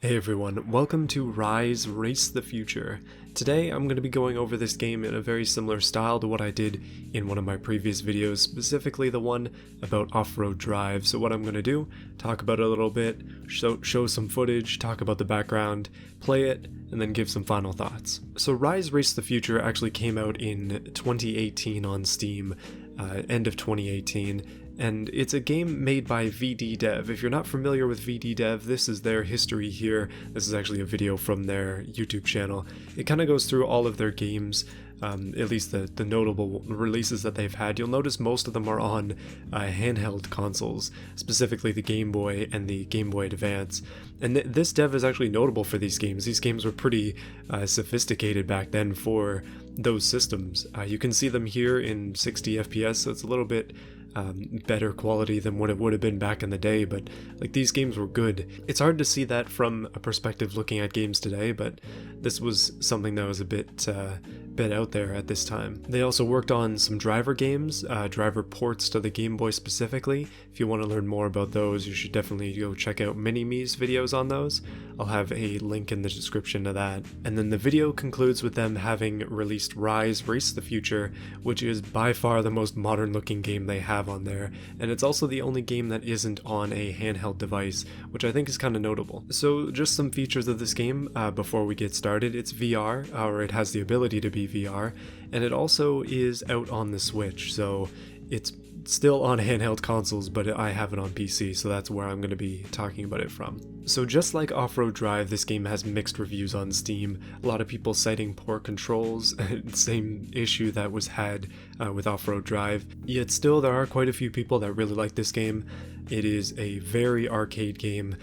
Hey everyone, welcome to Rise Race the Future. Today I'm going to be going over this game in a very similar style to what I did in one of my previous videos, specifically the one about off-road drive. So what I'm going to do, talk about it a little bit, show some footage, talk about the background, play it, and then give some final thoughts. So Rise Race the Future actually came out in 2018 on Steam, end of 2018. And it's a game made by VD Dev. If you're not familiar with VD Dev, this is their history here. This is actually a video from their YouTube channel. It kind of goes through all of their games, at least the notable releases that they've had. You'll notice most of them are on handheld consoles, specifically the Game Boy and the Game Boy Advance. And this dev is actually notable for these games. These games were pretty sophisticated back then for those systems. You can see them here in 60 FPS, so it's a little bit better quality than what it would have been back in the day, but like these games were good. It's hard to see that from a perspective looking at games today, but this was something that was a bit out there at this time. They also worked on some driver games, driver ports to the Game Boy specifically. If you want to learn more about those, you should definitely go check out Mini-Me's videos on those. I'll have a link in the description of that. And then the video concludes with them having released Rise Race the Future, which is by far the most modern looking game they have on there, and it's also the only game that isn't on a handheld device, which I think is kind of notable. So just some features of this game before we get started. It's VR, or it has the ability to be VR, and it also is out on the Switch, so it's still on handheld consoles, but I have it on PC, so that's where I'm going to be talking about it from. So just like Off-Road Drive, this game has mixed reviews on Steam. A lot of people citing poor controls, same issue that was had with Off-Road Drive. Yet still, there are quite a few people that really like this game. It is a very arcade game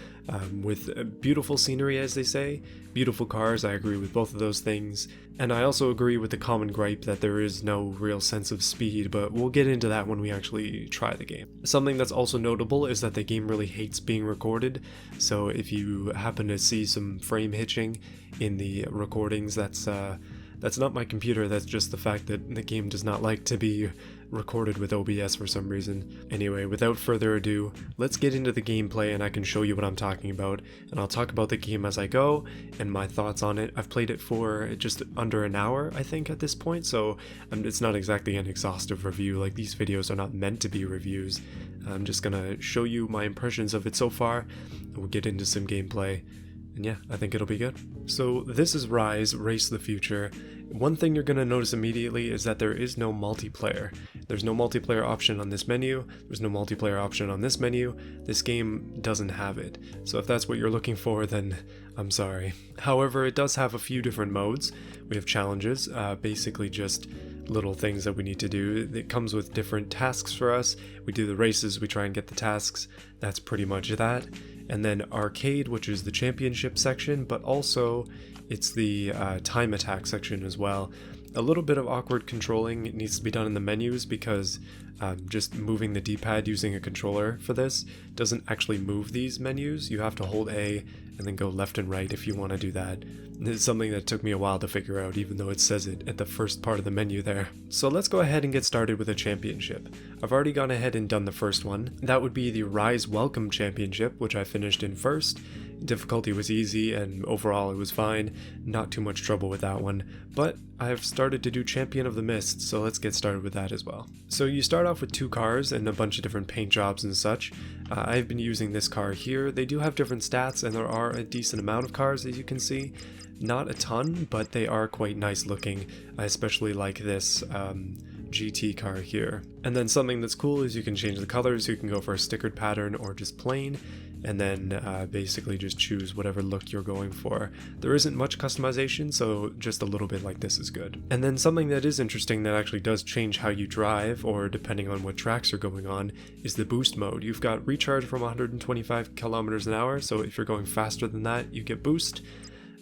with beautiful scenery, as they say, beautiful cars. I agree with both of those things. And I also agree with the common gripe that there is no real sense of speed, but we'll get into that when we actually try the game. Something that's also notable is that the game really hates being recorded, so if you happen to see some frame hitching in the recordings, that's not my computer, that's just the fact that the game does not like to be recorded with OBS for some reason. Anyway, without further ado, let's get into the gameplay and I can show you what I'm talking about, and I'll talk about the game as I go and my thoughts on it. I've played it for just under an hour, I think, at this point, so it's not exactly an exhaustive review. Like, these videos are not meant to be reviews. I'm just gonna show you my impressions of it so far, and we'll get into some gameplay. And yeah, I think it'll be good. So this is Rise Race the Future. One thing you're going to notice immediately is that there is no multiplayer. There's no multiplayer option on this menu. There's no multiplayer option on this menu. This game doesn't have it. So if that's what you're looking for, then I'm sorry. However, it does have a few different modes. We have challenges, basically just little things that we need to do. It comes with different tasks for us. We do the races, we try and get the tasks. That's pretty much that. And then arcade, which is the championship section, but also it's the time attack section as well. A little bit of awkward controlling needs to be done in the menus because just moving the D-pad using a controller for this doesn't actually move these menus. You have to hold A and then go left and right if you want to do that. It's something that took me a while to figure out, even though it says it at the first part of the menu there. So let's go ahead and get started with a championship. I've already gone ahead and done the first one. That would be the Rise Welcome Championship, which I finished in first. Difficulty was easy and overall it was fine, not too much trouble with that one, but I've started to do Champion of the Mist, so let's get started with that as well. So you start off with two cars and a bunch of different paint jobs and such. I've been using this car here. They do have different stats and there are a decent amount of cars, as you can see. Not a ton, but they are quite nice looking. I especially like this GT car here. And then something that's cool is you can change the colors. You can go for a stickered pattern or just plain, and then basically just choose whatever look you're going for. There isn't much customization, so just a little bit like this is good. And then something that is interesting that actually does change how you drive, or depending on what tracks are going on, is the boost mode. You've got recharge from 125 kilometers an hour, so if you're going faster than that, you get boost.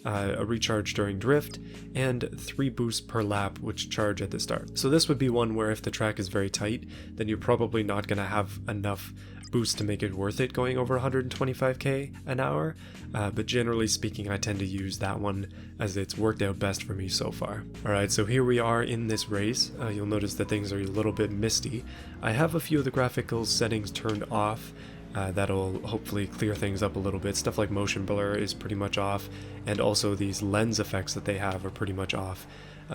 A recharge during drift, and 3 boosts per lap, which charge at the start. So this would be one where if the track is very tight, then you're probably not going to have enough boost to make it worth it going over 125k an hour, but generally speaking I tend to use that one as it's worked out best for me so far. Alright, so here we are in this race. You'll notice that things are a little bit misty. I have a few of the graphical settings turned off That'll hopefully clear things up a little bit. Stuff like motion blur is pretty much off, and also these lens effects that they have are pretty much off.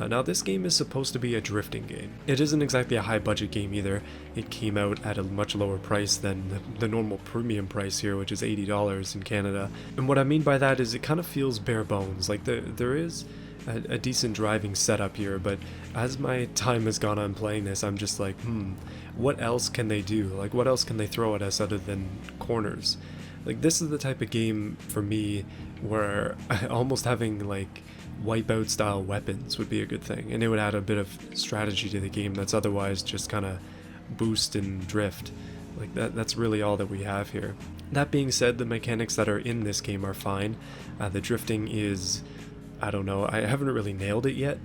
Now this game is supposed to be a drifting game. It isn't exactly a high budget game either. It came out at a much lower price than the normal premium price here, which is $80 in Canada. And what I mean by that is it kind of feels bare bones. Like there is a decent driving setup here, but as my time has gone on playing this, I'm just like, what else can they do? Like, what else can they throw at us other than corners? Like, this is the type of game for me where almost having like wipeout style weapons would be a good thing, and it would add a bit of strategy to the game that's otherwise just kind of boost and drift. Like that's really all that we have here. That being said, the mechanics that are in this game are fine. The drifting is, I don't know, I haven't really nailed it yet.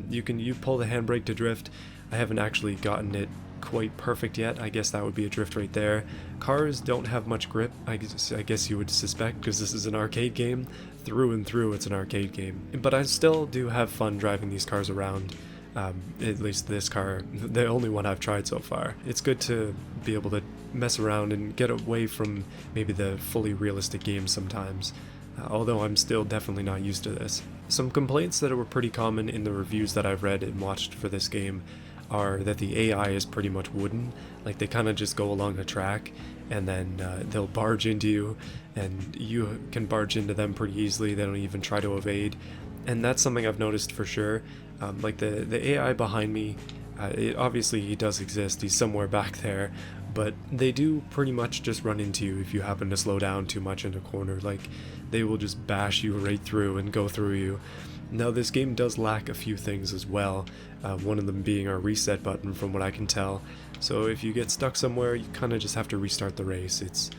You pull the handbrake to drift. I haven't actually gotten it quite perfect yet. I guess that would be a drift right there. Cars don't have much grip, I guess you would suspect, because this is an arcade game. Through and through, it's an arcade game. But I still do have fun driving these cars around. At least this car, the only one I've tried so far. It's good to be able to mess around and get away from maybe the fully realistic games sometimes. Although I'm still definitely not used to this. Some complaints that were pretty common in the reviews that I've read and watched for this game are that the AI is pretty much wooden. Like, they kind of just go along a track and then they'll barge into you, and you can barge into them pretty easily. They don't even try to evade, and that's something I've noticed for sure. Like the AI behind me, obviously he does exist, he's somewhere back there, but they do pretty much just run into you if you happen to slow down too much in a corner. Like, they will just bash you right through and go through you. Now, this game does lack a few things as well, one of them being our reset button from what I can tell. So if you get stuck somewhere, you kind of just have to restart the race. It's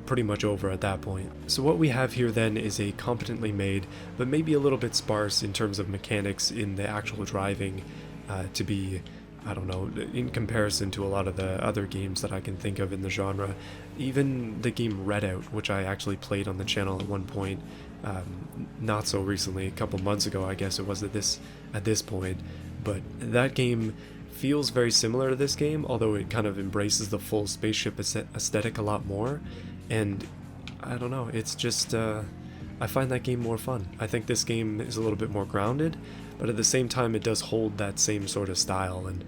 pretty much over at that point. So what we have here then is a competently made, but maybe a little bit sparse in terms of mechanics in the actual driving, to be, I don't know, in comparison to a lot of the other games that I can think of in the genre. Even the game Redout, which I actually played on the channel at one point, not so recently, a couple months ago I guess it was at this point, but that game feels very similar to this game, although it kind of embraces the full spaceship aesthetic a lot more, and I don't know, it's just, I find that game more fun. I think this game is a little bit more grounded, but at the same time it does hold that same sort of style. And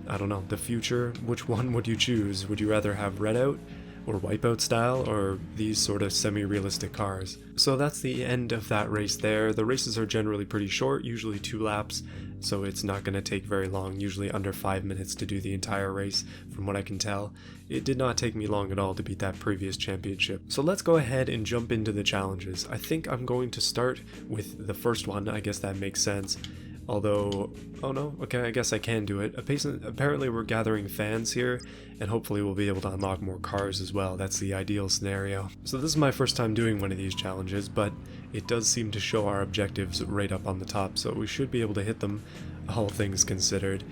I don't know, the future, which one would you choose? Would you rather have Redout or Wipeout style, or these sort of semi-realistic cars? So that's the end of that race there. The races are generally pretty short, usually 2 laps, so it's not going to take very long, usually under 5 minutes to do the entire race, from what I can tell. It did not take me long at all to beat that previous championship. So let's go ahead and jump into the challenges. I think I'm going to start with the first one, I guess that makes sense. Although, oh no, okay, I guess I can do it. Apparently we're gathering fans here, and hopefully we'll be able to unlock more cars as well. That's the ideal scenario. So this is my first time doing one of these challenges, but it does seem to show our objectives right up on the top, so we should be able to hit them, all things considered.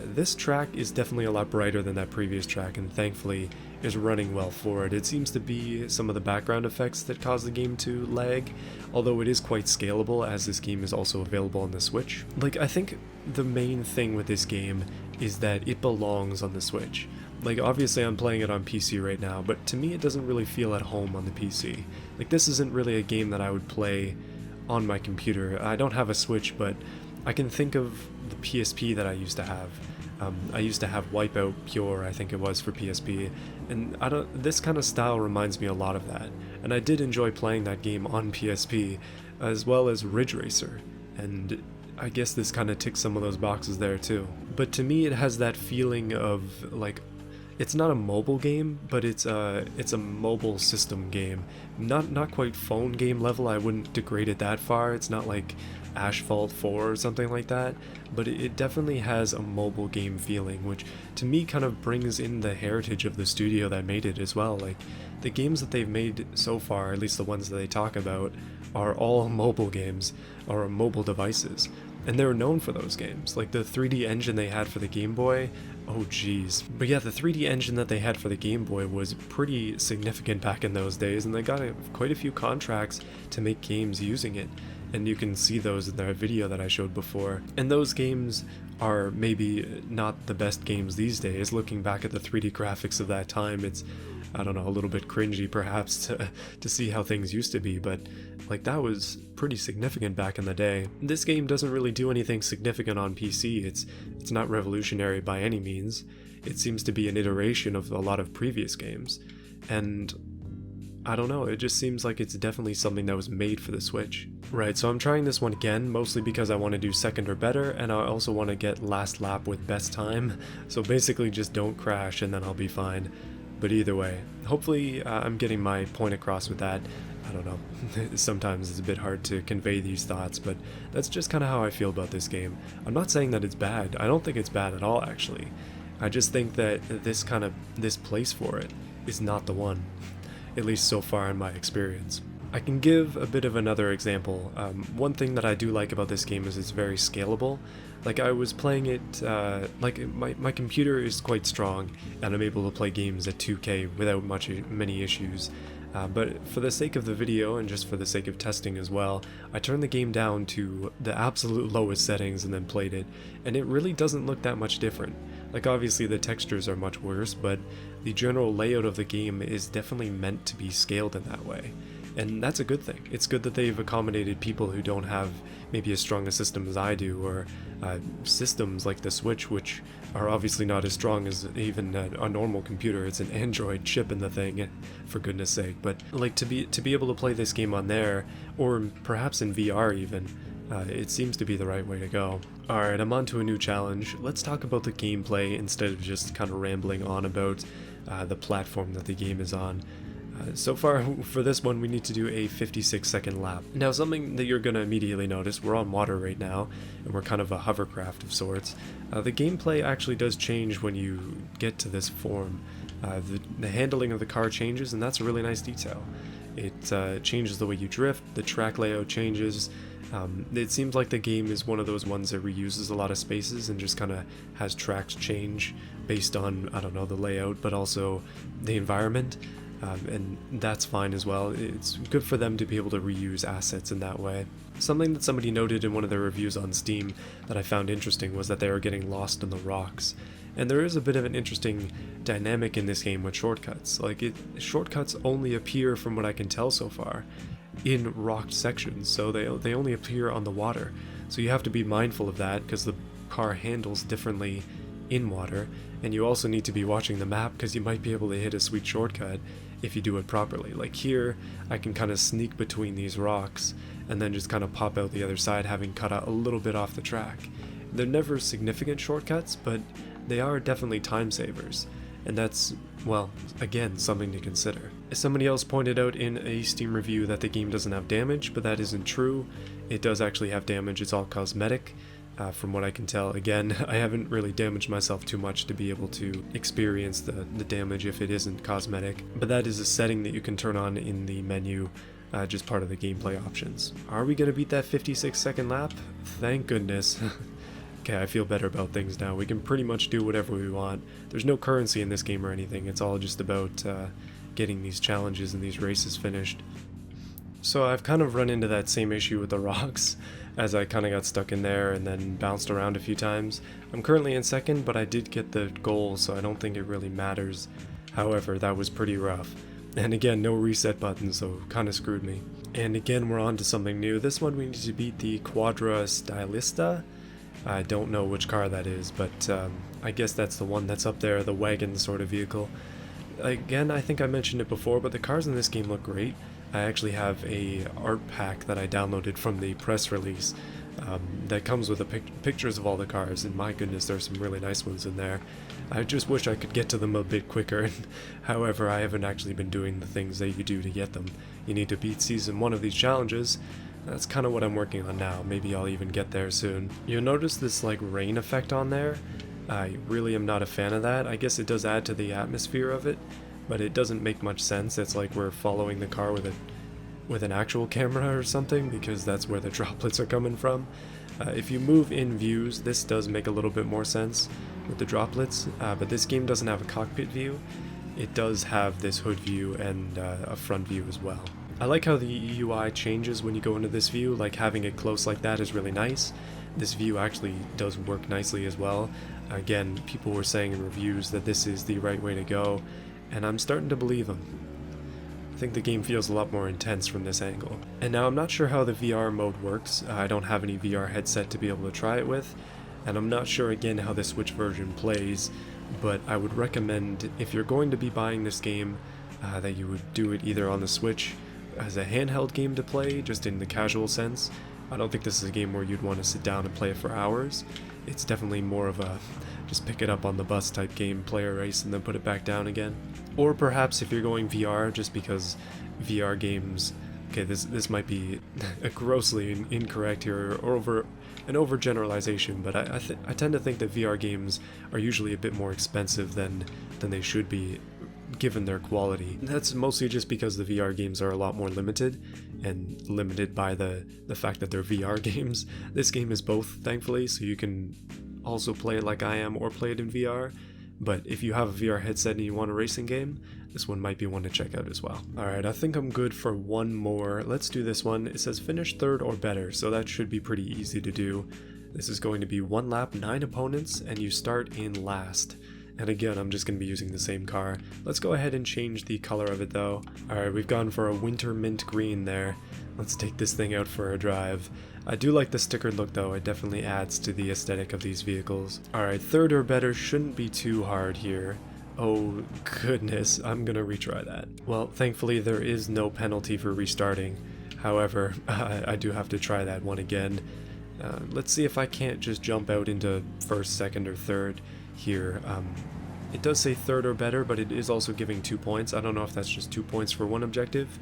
This track is definitely a lot brighter than that previous track, and thankfully is running well for it. It seems to be some of the background effects that cause the game to lag, although it is quite scalable, as this game is also available on the Switch. Like, I think the main thing with this game is that it belongs on the Switch. Like, obviously I'm playing it on PC right now, but to me it doesn't really feel at home on the PC. Like, this isn't really a game that I would play on my computer. I don't have a Switch, but I can think of the PSP that I used to have. I used to have Wipeout Pure, I think it was, for PSP, and this kind of style reminds me a lot of that. And I did enjoy playing that game on PSP, as well as Ridge Racer, and I guess this kind of ticks some of those boxes there too. But to me it has that feeling of, like, it's not a mobile game, but it's a mobile system game. Not quite phone game level, I wouldn't degrade it that far. It's not like Asphalt 4 or something like that, but it definitely has a mobile game feeling, which to me kind of brings in the heritage of the studio that made it as well. Like, the games that they've made so far, at least the ones that they talk about, are all mobile games, or mobile devices. And they were known for those games. Like, the 3D engine they had for the Game Boy, oh geez. But yeah, the 3D engine that they had for the Game Boy was pretty significant back in those days, and they got quite a few contracts to make games using it. And you can see those in their video that I showed before. And those games are maybe not the best games these days. Looking back at the 3D graphics of that time, it's I don't know, a little bit cringy perhaps to see how things used to be, but like that was pretty significant back in the day. This game doesn't really do anything significant on PC. It's not revolutionary by any means. It seems to be an iteration of a lot of previous games, and I don't know, it just seems like it's definitely something that was made for the Switch. Right, so I'm trying this one again, mostly because I want to do second or better, and I also want to get last lap with best time, so basically just don't crash and then I'll be fine. But either way, hopefully I'm getting my point across with that. I don't know, sometimes it's a bit hard to convey these thoughts, but that's just kind of how I feel about this game. I'm not saying that it's bad, I don't think it's bad at all actually. I just think that this place for it is not the one. At least so far in my experience. I can give a bit of another example. One thing that I do like about this game is it's very scalable. Like I was playing it, my computer is quite strong and I'm able to play games at 2K without many issues. But for the sake of the video and just for the sake of testing as well, I turned the game down to the absolute lowest settings and then played it, and it really doesn't look that much different. Like obviously the textures are much worse, but the general layout of the game is definitely meant to be scaled in that way. And that's a good thing. It's good that they've accommodated people who don't have maybe as strong a system as I do, or systems like the Switch, which are obviously not as strong as even a normal computer. It's an Android chip in the thing, for goodness sake. But like to be able to play this game on there, or perhaps in VR even, it seems to be the right way to go. Alright, I'm on to a new challenge. Let's talk about the gameplay instead of just kind of rambling on about the platform that the game is on. So far, for this one, we need to do a 56-second lap. Now, something that you're going to immediately notice, we're on water right now, and we're kind of a hovercraft of sorts. The gameplay actually does change when you get to this form. The handling of the car changes, and that's a really nice detail. It changes the way you drift, the track layout changes. It seems like the game is one of those ones that reuses a lot of spaces and just kind of has tracks change based on, I don't know, the layout, but also the environment. And that's fine as well. It's good for them to be able to reuse assets in that way. Something that somebody noted in one of their reviews on Steam that I found interesting was that they were getting lost in the rocks. And there is a bit of an interesting dynamic in this game with shortcuts. Shortcuts only appear, from what I can tell so far, in rocked sections, so they only appear on the water. So you have to be mindful of that because the car handles differently in water, and you also need to be watching the map because you might be able to hit a sweet shortcut if you do it properly. Like here, I can kind of sneak between these rocks and then just kind of pop out the other side, having cut out a little bit off the track. They're never significant shortcuts, but they are definitely time savers, and that's, well, again, something to consider. Somebody else pointed out in a Steam review that the game doesn't have damage, but that isn't true. It does actually have damage, it's all cosmetic. From what I can tell, again, I haven't really damaged myself too much to be able to experience the damage if it isn't cosmetic, but that is a setting that you can turn on in the menu, just part of the gameplay options. Are we going to beat that 56-second lap? Thank goodness. Okay, I feel better about things now. We can pretty much do whatever we want. There's no currency in this game or anything, it's all just about getting these challenges and these races finished. So I've kind of run into that same issue with the rocks, as I kind of got stuck in there and then bounced around a few times. I'm currently in second, but I did get the goal, so I don't think it really matters. However, that was pretty rough. And again, no reset button, so kind of screwed me. And again, we're on to something new. This one we need to beat the Quadra Stylista. I don't know which car that is, but I guess that's the one that's up there, the wagon sort of vehicle. Again, I think I mentioned it before, but the cars in this game look great. I actually have a art pack that I downloaded from the press release that comes with pictures of all the cars, and my goodness, there's some really nice ones in there. I just wish I could get to them a bit quicker. However, I haven't actually been doing the things that you do to get them. You need to beat season 1 of these challenges. That's kind of what I'm working on now. Maybe I'll even get there soon. You'll notice this like rain effect on there. I really am not a fan of that. I guess it does add to the atmosphere of it, but it doesn't make much sense. It's like we're following the car with an actual camera or something, because that's where the droplets are coming from. If you move in views, this does make a little bit more sense with the droplets, but this game doesn't have a cockpit view. It does have this hood view and a front view as well. I like how the UI changes when you go into this view. Like having it close like that is really nice. This view actually does work nicely as well. Again, people were saying in reviews that this is the right way to go, and I'm starting to believe him. I think the game feels a lot more intense from this angle. And now I'm not sure how the VR mode works. I don't have any VR headset to be able to try it with, and I'm not sure again how the Switch version plays, but I would recommend, if you're going to be buying this game, that you would do it either on the Switch as a handheld game to play, just in the casual sense. I don't think this is a game where you'd want to sit down and play it for hours. It's definitely more of a just pick it up on the bus type game, play a race, and then put it back down again. Or perhaps if you're going VR, just because VR games, okay, this might be a grossly incorrect here, or an overgeneralization, but I tend to think that VR games are usually a bit more expensive than they should be, given their quality. That's mostly just because the VR games are a lot more limited, and limited by the fact that they're VR games. This game is both, thankfully, so you can also play it like I am or play it in VR. But if you have a VR headset and you want a racing game, this one might be one to check out as well. Alright, I think I'm good for one more. Let's do this one. It says finish third or better, so that should be pretty easy to do. This is going to be 1 lap, 9 opponents, and you start in last. And again, I'm just going to be using the same car. Let's go ahead and change the color of it though. Alright, we've gone for a winter mint green there. Let's take this thing out for a drive. I do like the stickered look though, it definitely adds to the aesthetic of these vehicles. Alright, third or better shouldn't be too hard here. Oh goodness, I'm gonna retry that. Well, thankfully there is no penalty for restarting. However, I do have to try that one again. Let's see if I can't just jump out into first, second, or third here. It does say third or better, but it is also giving 2 points. I don't know if that's just 2 points for one objective,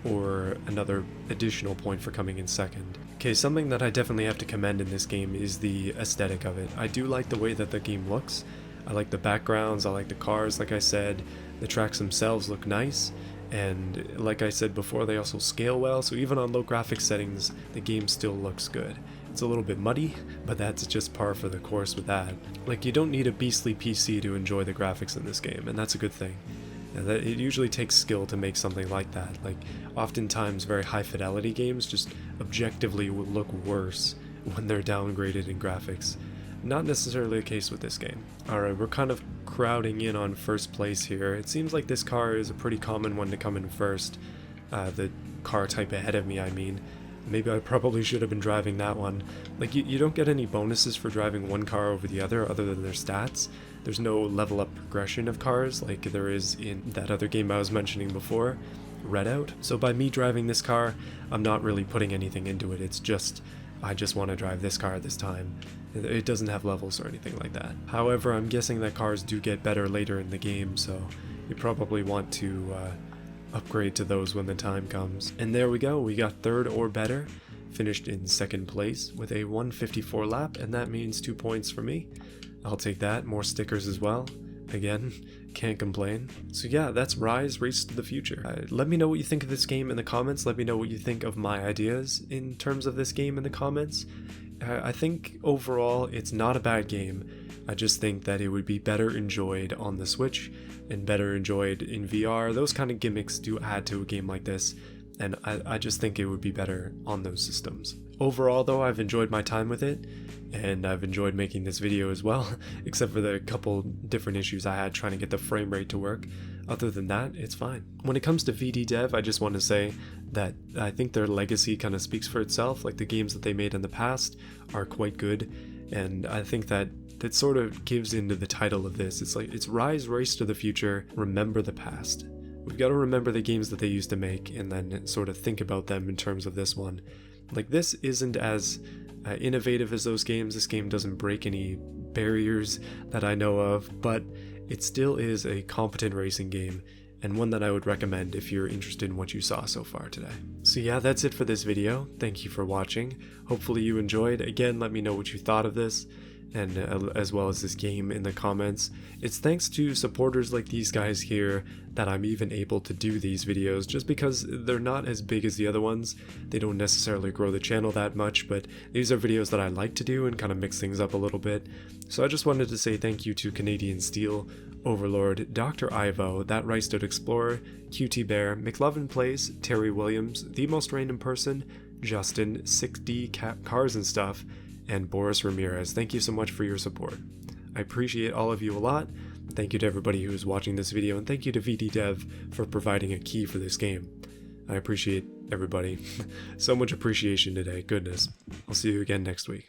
or another additional point for coming in second. Okay, something that I definitely have to commend in this game is the aesthetic of it. I do like the way that the game looks. I like the backgrounds, I like the cars, like I said. The tracks themselves look nice, and like I said before, they also scale well, so even on low graphics settings, the game still looks good. It's a little bit muddy, but that's just par for the course with that. Like, you don't need a beastly PC to enjoy the graphics in this game, and that's a good thing. It usually takes skill to make something like that. Like, oftentimes very high fidelity games just objectively will look worse when they're downgraded in graphics. Not necessarily the case with this game. Alright, we're kind of crowding in on first place here. It seems like this car is a pretty common one to come in first. The car type ahead of me, I mean. Maybe I probably should have been driving that one. Like, you don't get any bonuses for driving one car over the other than their stats. There's no level up progression of cars like there is in that other game I was mentioning before, Redout. So by me driving this car, I'm not really putting anything into it. It's just, I just want to drive this car this time. It doesn't have levels or anything like that. However, I'm guessing that cars do get better later in the game, so you probably want to upgrade to those when the time comes. And there we go, we got third or better, finished in second place with a 154 lap, and that means 2 points for me. I'll take that, more stickers as well. Again, can't complain. So yeah, that's Rise Race to the Future. Let me know what you think of this game in the comments. Let me know what you think of my ideas in terms of this game in the comments. I think overall it's not a bad game. I just think that it would be better enjoyed on the Switch and better enjoyed in VR. Those kind of gimmicks do add to a game like this, and I just think it would be better on those systems. Overall though, I've enjoyed my time with it, and I've enjoyed making this video as well, except for the couple different issues I had trying to get the frame rate to work. Other than that, it's fine. When it comes to VD Dev, I just want to say that I think their legacy kind of speaks for itself. Like, the games that they made in the past are quite good, and I think that sort of gives into the title of this. It's like, it's Rise Race to the Future, Remember the Past. We've got to remember the games that they used to make and then sort of think about them in terms of this one. Like, this isn't as innovative as those games. This game doesn't break any barriers that I know of, but it still is a competent racing game, and one that I would recommend if you're interested in what you saw so far today. So yeah, that's it for this video. Thank you for watching. Hopefully you enjoyed. Again, let me know what you thought of this, and as well as this game in the comments. It's thanks to supporters like these guys here that I'm even able to do these videos, just because they're not as big as the other ones. They don't necessarily grow the channel that much, but these are videos that I like to do and kind of mix things up a little bit. So I just wanted to say thank you to Canadian Steel, Overlord, Dr. Ivo, That Riced Out Explorer, QT Bear, McLovin Plays, Terry Williams, The Most Random Person, Justin, 6D Cars and Stuff, and Boris Ramirez. Thank you so much for your support. I appreciate all of you a lot, Thank you to everybody who is watching this video, and thank you to VDDev for providing a key for this game. I appreciate everybody. So much appreciation today, goodness. I'll see you again next week.